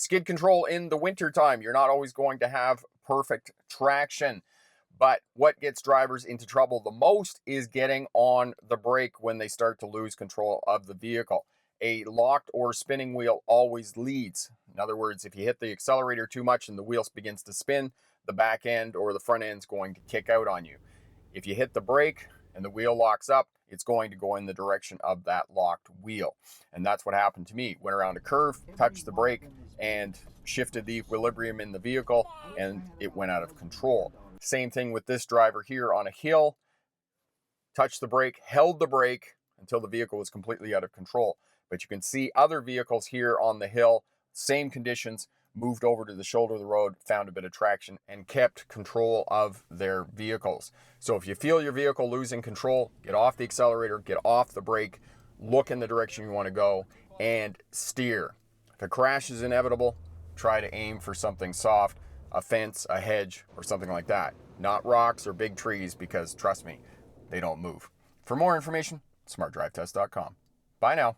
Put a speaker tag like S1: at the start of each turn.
S1: Skid control in the winter time. You're not always going to have perfect traction. But what gets drivers into trouble the most is getting on the brake when they start to lose control of the vehicle. A locked or spinning wheel always leads. In other words, if you hit the accelerator too much and the wheel begins to spin, the back end or the front end is going to kick out on you. If you hit the brake and the wheel locks up, it's going to go in the direction of that locked wheel. And that's what happened to me. Went around a curve, touched the brake, and shifted the equilibrium in the vehicle, and it went out of control. Same thing with this driver here on a hill. Touched the brake, held the brake until the vehicle was completely out of control. But you can see other vehicles here on the hill, same conditions, moved over to the shoulder of the road, found a bit of traction, and kept control of their vehicles. So if you feel your vehicle losing control, get off the accelerator, get off the brake, look in the direction you want to go, and steer. If a crash is inevitable, try to aim for something soft, a fence, a hedge, or something like that. Not rocks or big trees, because trust me, they don't move. For more information, smartdrivetest.com. Bye now.